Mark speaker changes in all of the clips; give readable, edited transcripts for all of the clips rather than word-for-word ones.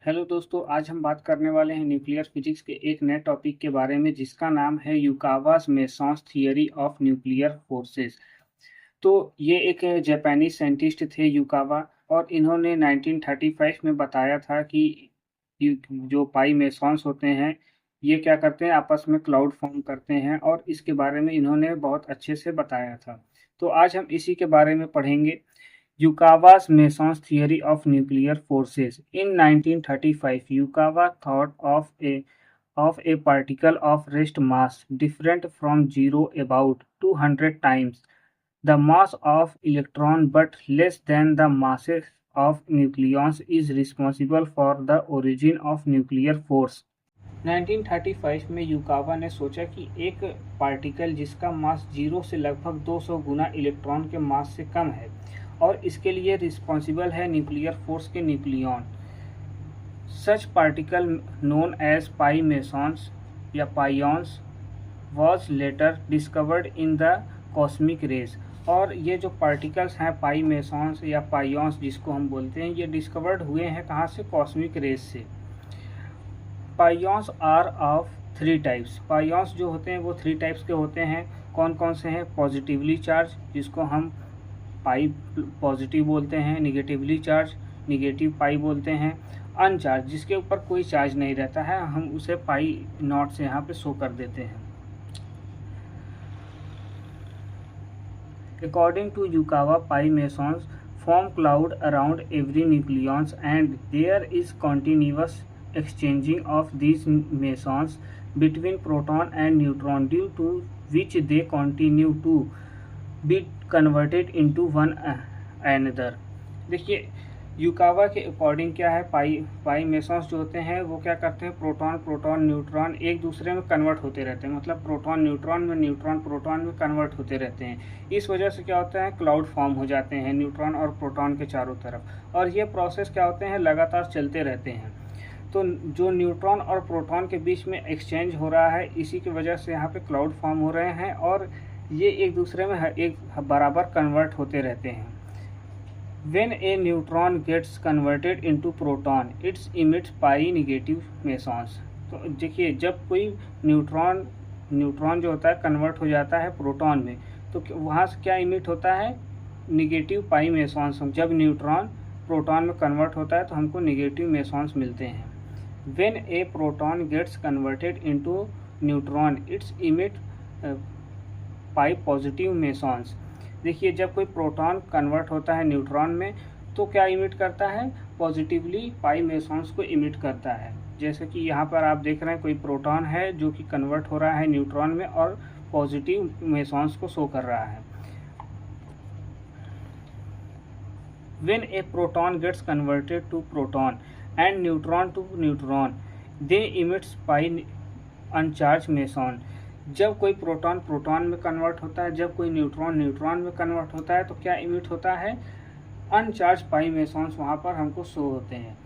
Speaker 1: Hello दोस्तों, आज हम बात करने वाले हैं न्यूक्लियर फिजिक्स के एक नए टॉपिक के बारे में जिसका नाम है युकावास मेसॉन्स थियरी ऑफ न्यूक्लियर फोर्सेस। तो ये एक जापानी साइंटिस्ट थे युकावा, और इन्होंने 1935 में बताया था कि जो पाई मेसॉन्स होते हैं ये क्या करते हैं, आपस में क्लाउड फॉर्म करते हैं, और इसके बारे में इन्होंने बहुत अच्छे से बताया था। तो आज हम इसी के बारे में पढ़ेंगे। Yukawa's Mason's theory of nuclear forces. In 1935, Yukawa thought of a particle of rest mass different from zero about 200 times the mass of electron but less than the masses of nucleons is responsible for the origin of nuclear force. 1935 में यूकावा ने सोचा कि एक particle जिसका mass zero से लगभग 200 गुना electron के मास से कम है और इसके लिए रिस्पॉन्सिबल है न्यूक्लियर फोर्स के nucleon. Such particle known as pi mesons या pions was later discovered in the cosmic rays. और ये जो पार्टिकल्स हैं पाई मेसॉन्स या पाइयॉन्स जिसको हम बोलते हैं, ये डिस्कवर्ड हुए हैं कहाँ से? कॉस्मिक रेज से। पाइयॉन्स आर ऑफ थ्री टाइप्स। पाइयॉन्स जो होते हैं वो थ्री टाइप्स के होते हैं। कौन कौन से हैं? पॉजिटिवली चार्ज, जिसको हम पाई पॉजिटिव बोलते हैं। निगेटिवली चार्ज, निगेटिव पाई बोलते हैं। अनचार्ज, जिसके ऊपर कोई चार्ज नहीं रहता है, हम उसे पाई नॉट से यहाँ पे शो कर देते हैं। According to Yukawa, pi mesons form cloud around every nucleons and there is continuous exchanging of these mesons between proton and neutron, due to which they continue to be converted into one another। देखिए, Yukawa के according क्या है, पाई मेसॉन्स जो होते हैं वो क्या करते हैं, प्रोटॉन न्यूट्रॉन एक दूसरे में कन्वर्ट होते रहते हैं। मतलब प्रोटॉन न्यूट्रॉन में, न्यूट्रॉन प्रोटॉन में कन्वर्ट होते रहते हैं। इस वजह से क्या होता है, क्लाउड फॉर्म हो जाते हैं न्यूट्रॉन और प्रोटॉन के चारों तरफ। और ये प्रोसेस क्या होते हैं, लगातार चलते रहते हैं। तो जो न्यूट्रॉन और प्रोटॉन के बीच में एक्सचेंज हो रहा है, इसी की वजह से यहाँ पे क्लाउड फॉर्म हो रहे हैं और ये एक दूसरे में एक बराबर कन्वर्ट होते रहते हैं। When a neutron gets converted into proton, it emits pi negative mesons। तो देखिए, जब कोई न्यूट्रॉन जो होता है कन्वर्ट हो जाता है प्रोटॉन में, तो वहाँ से क्या इमिट होता है, निगेटिव पाई मेसॉन्स। जब न्यूट्रॉन प्रोटॉन में कन्वर्ट होता है तो हमको निगेटिव मेसॉन्स मिलते हैं। When a proton gets converted into neutron, it emits pi positive mesons. देखिए, जब कोई प्रोटॉन कन्वर्ट होता है न्यूट्रॉन में तो क्या इमिट करता है, पॉजिटिवली पाई मेसॉन्स को इमिट करता है। जैसे कि यहाँ पर आप देख रहे हैं कोई प्रोटॉन है जो कि कन्वर्ट हो रहा है न्यूट्रॉन में और पॉजिटिव मेसॉन्स को शो कर रहा है। When a proton gets converted to proton and neutron to neutron, they emits pi uncharged meson। जब कोई प्रोटॉन में कन्वर्ट होता है, जब कोई न्यूट्रॉन में कन्वर्ट होता है तो क्या इमिट होता है, अनचार्ज पाई मेसॉन्स वहाँ पर हमको शो होते हैं।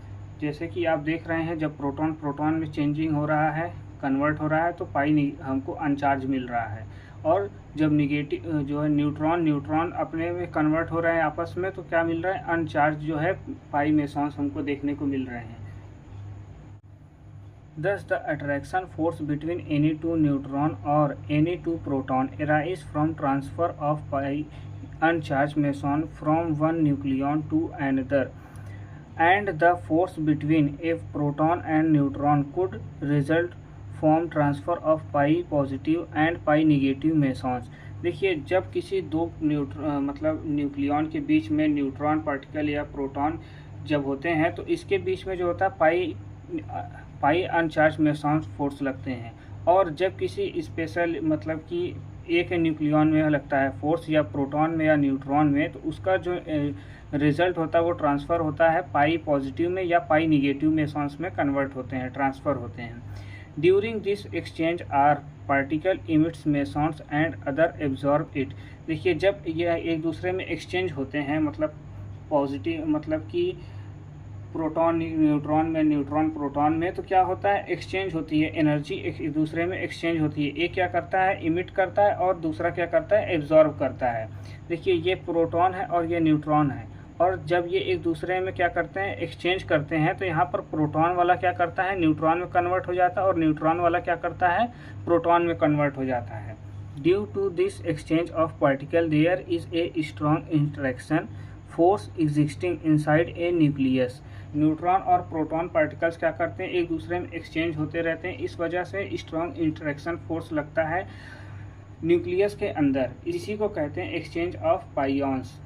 Speaker 1: जैसे कि आप देख रहे हैं, जब प्रोटॉन में चेंजिंग हो रहा है, कन्वर्ट हो रहा है, तो पाई हमको अनचार्ज मिल रहा है। और जब निगेटिव जो है न्यूट्रॉन अपने में कन्वर्ट हो रहे हैं आपस में, तो क्या मिल रहा है, अनचार्ज जो है पाई मेसॉन्स हमको देखने को मिल रहे हैं। Thus, the attraction force between any two neutron or any two proton arises from transfer of pi uncharged meson from one nucleon to another, and the force between a proton and neutron could result from transfer of pi positive and pi negative mesons। देखिए, जब किसी दो मतलब nucleon के बीच में neutron particle या proton जब होते हैं तो इसके बीच में जो होता है पाई अनचार्ज मेसॉन्स फोर्स लगते हैं। और जब किसी स्पेशल मतलब कि एक न्यूक्लियॉन में लगता है फोर्स, या प्रोटॉन में या न्यूट्रॉन में, तो उसका जो रिजल्ट होता है वो ट्रांसफ़र होता है पाई पॉजिटिव में या पाई निगेटिव मेसॉन्स में कन्वर्ट होते हैं, ट्रांसफ़र होते हैं। During this exchange are particle emits mesons and other absorb it. देखिए, जब यह एक दूसरे में एक्सचेंज होते हैं, मतलब पॉजिटिव मतलब कि प्रोटॉन न्यूट्रॉन में, न्यूट्रॉन प्रोटॉन में, तो क्या होता है, एक्सचेंज होती है एनर्जी, एक दूसरे में एक्सचेंज होती है। एक क्या करता है, इमिट करता है, और दूसरा क्या करता है, एब्जॉर्ब करता है। देखिए, ये प्रोटॉन है और ये न्यूट्रॉन है, और जब ये एक दूसरे में क्या करते हैं, एक्सचेंज करते हैं, तो यहाँ पर प्रोटॉन वाला क्या करता है, न्यूट्रॉन में कन्वर्ट हो जाता है और न्यूट्रॉन वाला क्या करता है, प्रोटॉन में कन्वर्ट हो जाता है। Due to this exchange of particle there is a strong interaction force existing inside a nucleus. Neutron और प्रोटॉन पार्टिकल्स क्या करते हैं, एक दूसरे में एक्सचेंज होते रहते हैं, इस वजह से स्ट्रॉन्ग इंटरेक्शन फोर्स लगता है न्यूक्लियस के अंदर। इसी को कहते हैं एक्सचेंज ऑफ पाइऑन्स।